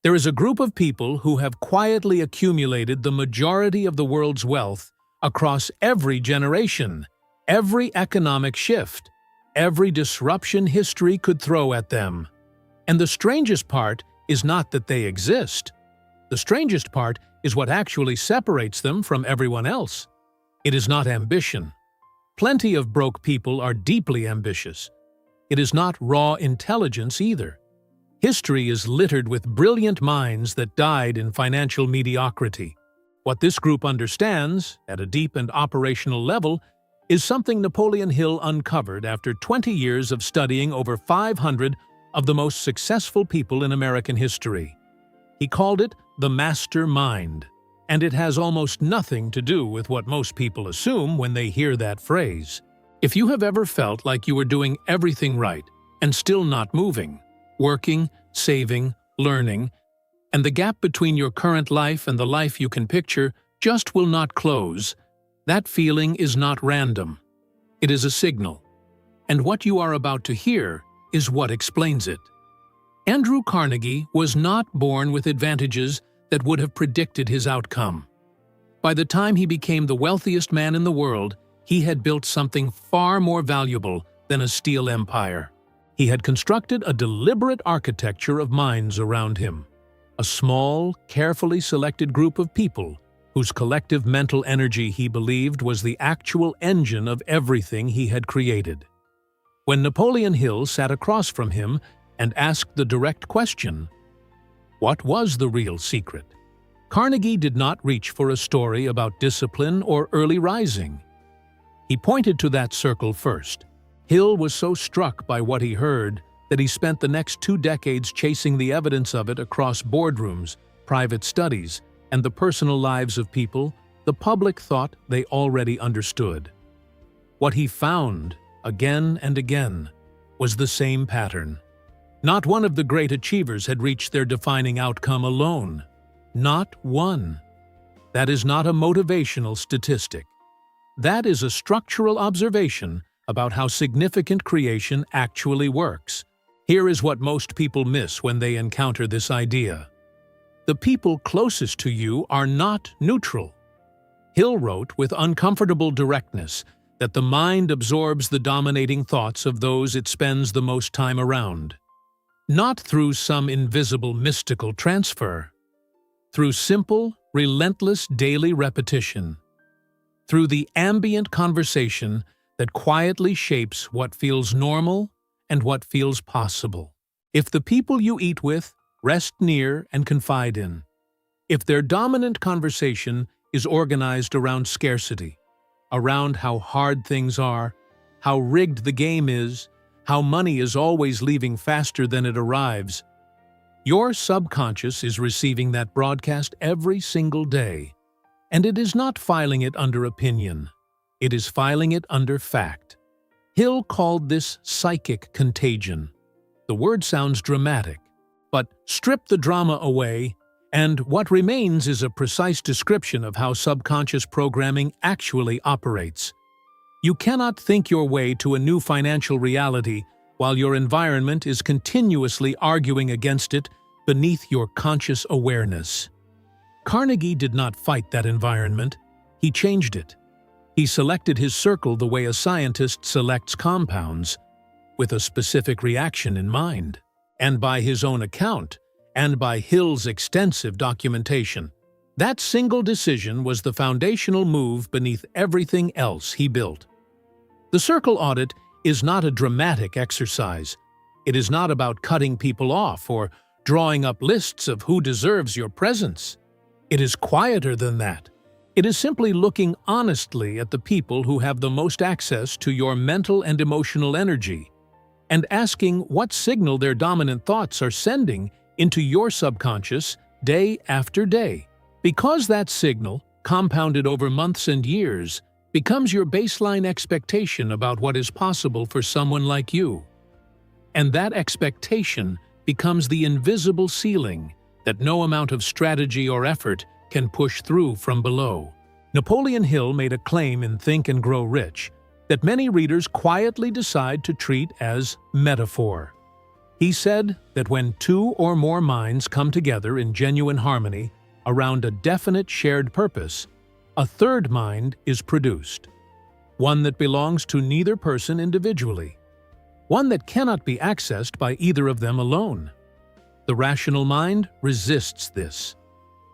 There is a group of people who have quietly accumulated the majority of the world's wealth across every generation, every economic shift, every disruption history could throw at them. And the strangest part is not that they exist. The strangest part is what actually separates them from everyone else. It is not ambition. Plenty of broke people are deeply ambitious. It is not raw intelligence either. History is littered with brilliant minds that died in financial mediocrity. What this group understands, at a deep and operational level, is something Napoleon Hill uncovered after 20 years of studying over 500 of the most successful people in American history. He called it the mastermind, and it has almost nothing to do with what most people assume when they hear that phrase. If you have ever felt like you were doing everything right and still not moving, working, saving, learning, and the gap between your current life and the life you can picture just will not close, that feeling is not random. It is a signal. And what you are about to hear is what explains it. Andrew Carnegie was not born with advantages that would have predicted his outcome. By the time he became the wealthiest man in the world, he had built something far more valuable than a steel empire. He had constructed a deliberate architecture of minds around him, a small, carefully selected group of people whose collective mental energy he believed was the actual engine of everything he had created. When Napoleon Hill sat across from him and asked the direct question, what was the real secret? Carnegie did not reach for a story about discipline or early rising. He pointed to that circle first. Hill was so struck by what he heard that he spent the next 2 decades chasing the evidence of it across boardrooms, private studies, and the personal lives of people the public thought they already understood. What he found, again and again, was the same pattern. Not one of the great achievers had reached their defining outcome alone. Not one. That is not a motivational statistic. That is a structural observation about how significant creation actually works. Here is what most people miss when they encounter this idea. The people closest to you are not neutral. Hill wrote with uncomfortable directness that the mind absorbs the dominating thoughts of those it spends the most time around. Not through some invisible mystical transfer. Through simple, relentless daily repetition. Through the ambient conversation that quietly shapes what feels normal and what feels possible. If the people you eat with, rest near, and confide in, if their dominant conversation is organized around scarcity, around how hard things are, how rigged the game is, how money is always leaving faster than it arrives, your subconscious is receiving that broadcast every single day, and it is not filing it under opinion. It is filing it under fact. Hill called this psychic contagion. The word sounds dramatic, but strip the drama away, and what remains is a precise description of how subconscious programming actually operates. You cannot think your way to a new financial reality while your environment is continuously arguing against it beneath your conscious awareness. Carnegie did not fight that environment. He changed it. He selected his circle the way a scientist selects compounds, with a specific reaction in mind. And by his own account, and by Hill's extensive documentation, that single decision was the foundational move beneath everything else he built. The circle audit is not a dramatic exercise. It is not about cutting people off or drawing up lists of who deserves your presence. It is quieter than that. It is simply looking honestly at the people who have the most access to your mental and emotional energy, and asking what signal their dominant thoughts are sending into your subconscious day after day. Because that signal, compounded over months and years, becomes your baseline expectation about what is possible for someone like you. And that expectation becomes the invisible ceiling that no amount of strategy or effort can push through from below. Napoleon Hill made a claim in Think and Grow Rich that many readers quietly decide to treat as metaphor. He said that when two or more minds come together in genuine harmony around a definite shared purpose, a third mind is produced, one that belongs to neither person individually, one that cannot be accessed by either of them alone. The rational mind resists this.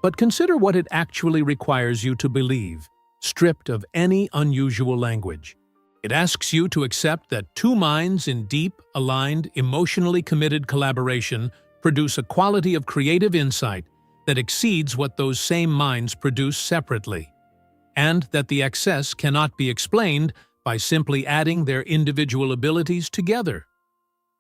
But consider what it actually requires you to believe, stripped of any unusual language. It asks you to accept that two minds in deep, aligned, emotionally committed collaboration produce a quality of creative insight that exceeds what those same minds produce separately, and that the excess cannot be explained by simply adding their individual abilities together.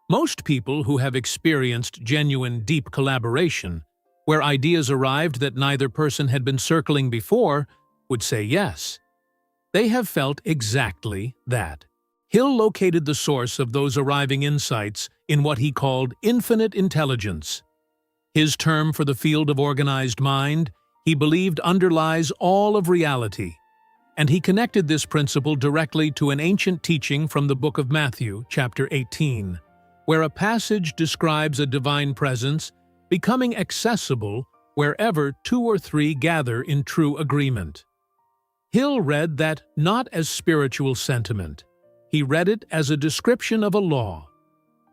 Most people who have experienced genuine deep collaboration, where ideas arrived that neither person had been circling before, would say yes. They have felt exactly that. Hill located the source of those arriving insights in what he called infinite intelligence. His term for the field of organized mind, he believed underlies all of reality, and he connected this principle directly to an ancient teaching from the book of Matthew, chapter 18, where a passage describes a divine presence becoming accessible wherever two or three gather in true agreement. Hill read that not as spiritual sentiment. He read it as a description of a law,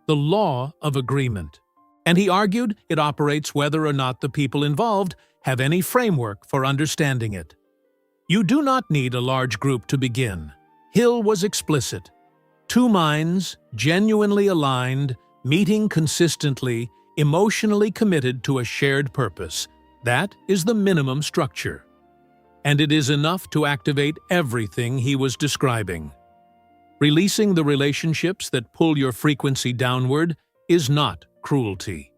the law of agreement. And he argued it operates whether or not the people involved have any framework for understanding it. You do not need a large group to begin. Hill was explicit. Two minds, genuinely aligned, meeting consistently, emotionally committed to a shared purpose. That is the minimum structure. And it is enough to activate everything he was describing. Releasing the relationships that pull your frequency downward is not cruelty.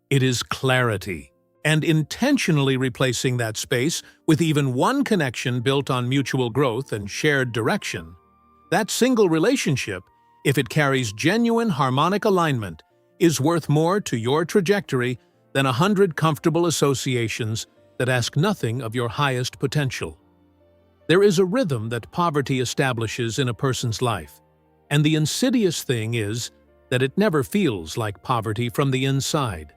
It is clarity. And intentionally replacing that space with even one connection built on mutual growth and shared direction, that single relationship, if it carries genuine harmonic alignment, is worth more to your trajectory than 100 comfortable associations that ask nothing of your highest potential. There is a rhythm that poverty establishes in a person's life, and the insidious thing is that it never feels like poverty from the inside.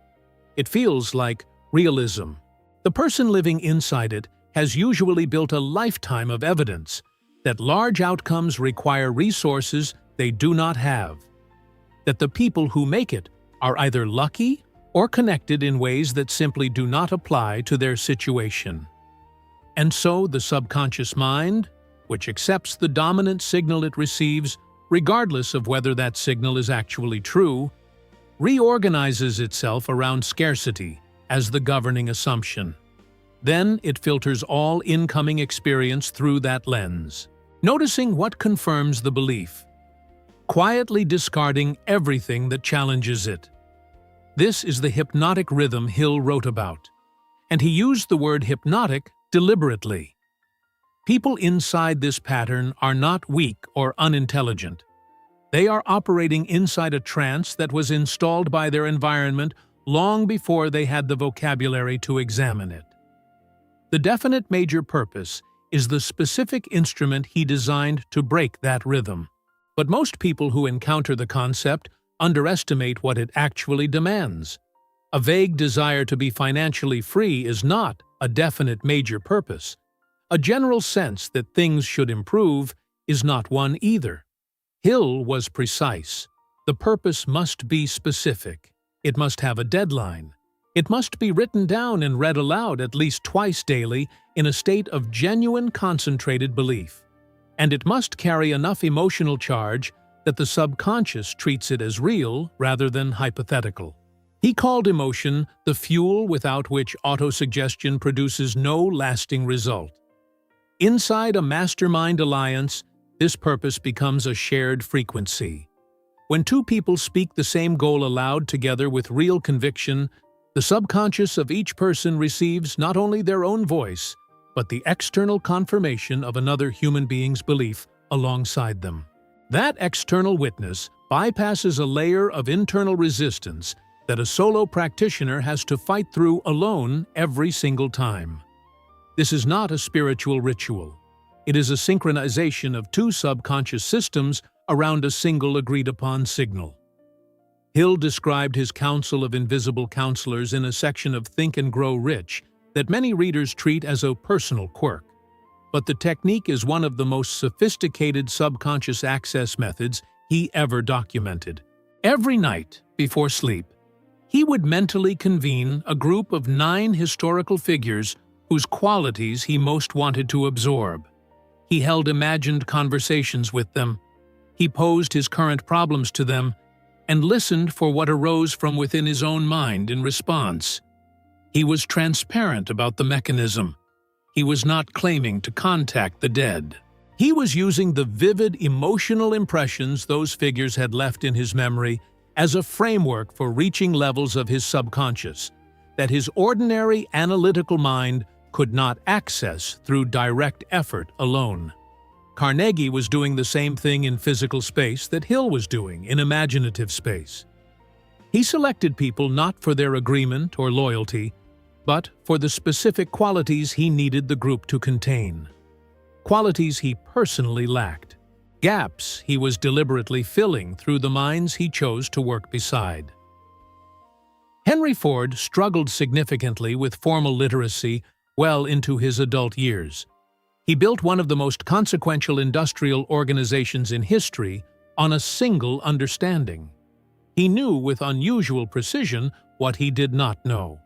It feels like realism. The person living inside it has usually built a lifetime of evidence that large outcomes require resources they do not have, that the people who make it are either lucky or connected in ways that simply do not apply to their situation. And so the subconscious mind, which accepts the dominant signal it receives, regardless of whether that signal is actually true, reorganizes itself around scarcity as the governing assumption. Then it filters all incoming experience through that lens, noticing what confirms the belief, quietly discarding everything that challenges it. This is the hypnotic rhythm Hill wrote about, and he used the word hypnotic deliberately. People inside this pattern are not weak or unintelligent. They are operating inside a trance that was installed by their environment long before they had the vocabulary to examine it. The definite major purpose is the specific instrument he designed to break that rhythm. But most people who encounter the concept underestimate what it actually demands. A vague desire to be financially free is not a definite major purpose. A general sense that things should improve is not one either. Hill was precise. The purpose must be specific. It must have a deadline. It must be written down and read aloud at least twice daily in a state of genuine concentrated belief. And it must carry enough emotional charge that the subconscious treats it as real rather than hypothetical. He called emotion the fuel without which autosuggestion produces no lasting result. Inside a mastermind alliance, this purpose becomes a shared frequency. When two people speak the same goal aloud together with real conviction, the subconscious of each person receives not only their own voice, but the external confirmation of another human being's belief alongside them. That external witness bypasses a layer of internal resistance that a solo practitioner has to fight through alone every single time. This is not a spiritual ritual. It is a synchronization of two subconscious systems around a single agreed-upon signal. Hill described his council of invisible counselors in a section of Think and Grow Rich that many readers treat as a personal quirk. But the technique is one of the most sophisticated subconscious access methods he ever documented. Every night, before sleep, he would mentally convene a group of 9 historical figures whose qualities he most wanted to absorb. He held imagined conversations with them. He posed his current problems to them and listened for what arose from within his own mind in response. He was transparent about the mechanism. He was not claiming to contact the dead. He was using the vivid emotional impressions those figures had left in his memory as a framework for reaching levels of his subconscious that his ordinary analytical mind could not access through direct effort alone. Carnegie was doing the same thing in physical space that Hill was doing in imaginative space. He selected people not for their agreement or loyalty, but for the specific qualities he needed the group to contain. Qualities he personally lacked. Gaps he was deliberately filling through the minds he chose to work beside. Henry Ford struggled significantly with formal literacy well into his adult years. He built one of the most consequential industrial organizations in history on a single understanding. He knew with unusual precision what he did not know,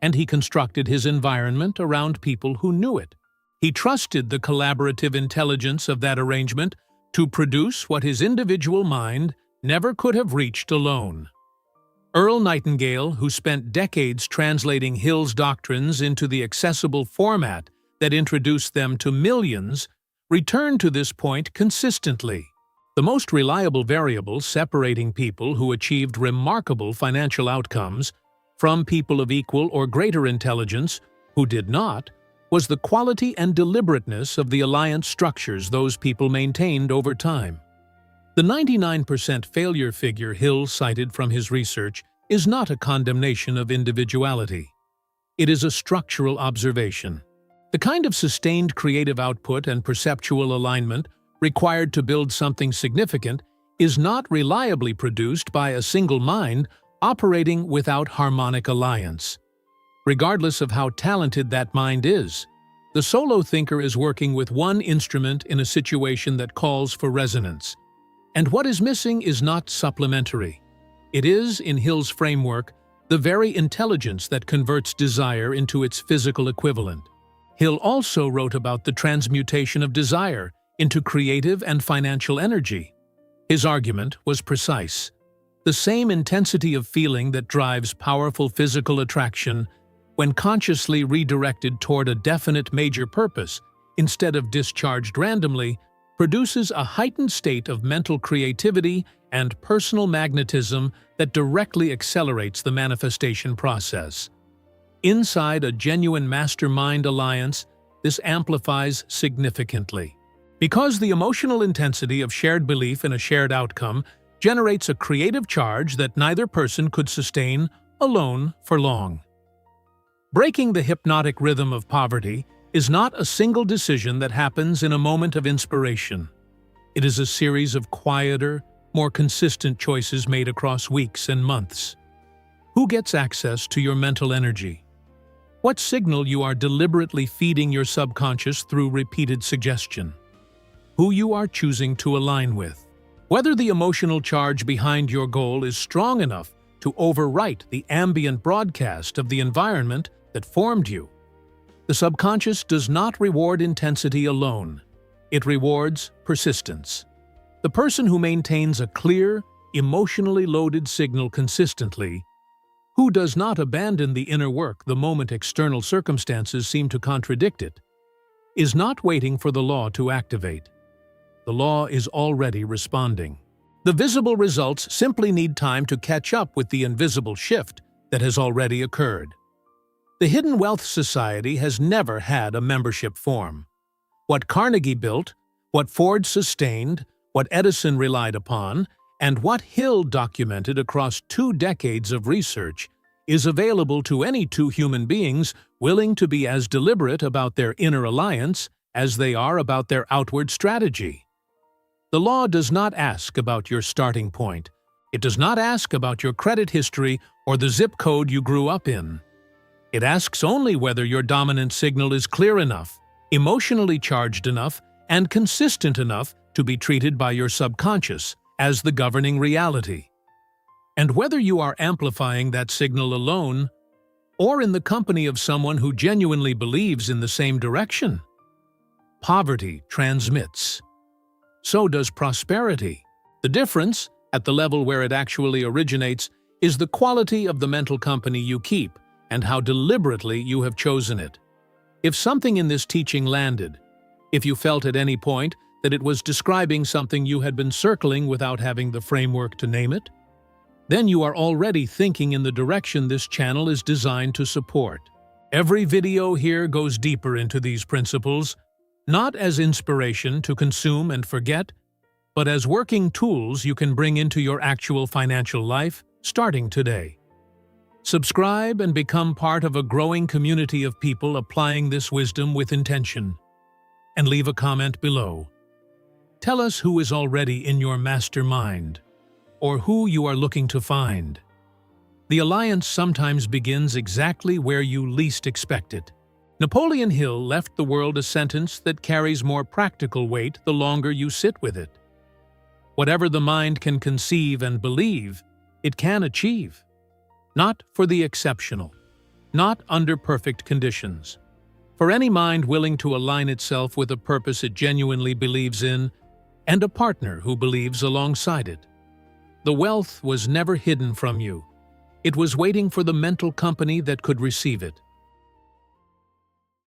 and he constructed his environment around people who knew it. He trusted the collaborative intelligence of that arrangement to produce what his individual mind never could have reached alone. Earl Nightingale, who spent decades translating Hill's doctrines into the accessible format that introduced them to millions, returned to this point consistently. The most reliable variable separating people who achieved remarkable financial outcomes from people of equal or greater intelligence who did not was the quality and deliberateness of the alliance structures those people maintained over time. The 99% failure figure Hill cited from his research is not a condemnation of individuality. It is a structural observation. The kind of sustained creative output and perceptual alignment required to build something significant is not reliably produced by a single mind operating without harmonic alliance. Regardless of how talented that mind is, the solo thinker is working with one instrument in a situation that calls for resonance. And what is missing is not supplementary. It is, in Hill's framework, the very intelligence that converts desire into its physical equivalent. Hill also wrote about the transmutation of desire into creative and financial energy. His argument was precise. The same intensity of feeling that drives powerful physical attraction, when consciously redirected toward a definite major purpose instead of discharged randomly, produces a heightened state of mental creativity and personal magnetism that directly accelerates the manifestation process. Inside a genuine mastermind alliance, this amplifies significantly. Because the emotional intensity of shared belief in a shared outcome generates a creative charge that neither person could sustain alone for long. Breaking the hypnotic rhythm of poverty is not a single decision that happens in a moment of inspiration. It is a series of quieter, more consistent choices made across weeks and months. Who gets access to your mental energy? What signal you are deliberately feeding your subconscious through repeated suggestion? Who you are choosing to align with? Whether the emotional charge behind your goal is strong enough to overwrite the ambient broadcast of the environment that formed you. The subconscious does not reward intensity alone. It rewards persistence. The person who maintains a clear, emotionally loaded signal consistently, who does not abandon the inner work the moment external circumstances seem to contradict it, is not waiting for the law to activate. The law is already responding. The visible results simply need time to catch up with the invisible shift that has already occurred. The Hidden Wealth Society has never had a membership form. What Carnegie built, what Ford sustained, what Edison relied upon, and what Hill documented across 2 decades of research is available to any 2 human beings willing to be as deliberate about their inner alliance as they are about their outward strategy. The law does not ask about your starting point, It does not ask about your credit history or the zip code you grew up in. It asks only whether your dominant signal is clear enough, emotionally charged enough, and consistent enough to be treated by your subconscious as the governing reality. And whether you are amplifying that signal alone or in the company of someone who genuinely believes in the same direction. Poverty transmits. So does prosperity. The difference, at the level where it actually originates, is the quality of the mental company you keep and how deliberately you have chosen it. If something in this teaching landed, if you felt at any point that it was describing something you had been circling without having the framework to name it, then you are already thinking in the direction this channel is designed to support. Every video here goes deeper into these principles, not as inspiration to consume and forget, but as working tools you can bring into your actual financial life starting today. Subscribe and become part of a growing community of people applying this wisdom with intention. And leave a comment below. Tell us who is already in your mastermind, or who you are looking to find. The alliance sometimes begins exactly where you least expect it. Napoleon Hill left the world a sentence that carries more practical weight the longer you sit with it. Whatever the mind can conceive and believe, it can achieve. Not for the exceptional, not under perfect conditions. For any mind willing to align itself with a purpose it genuinely believes in, and a partner who believes alongside it. The wealth was never hidden from you. It was waiting for the mental company that could receive it.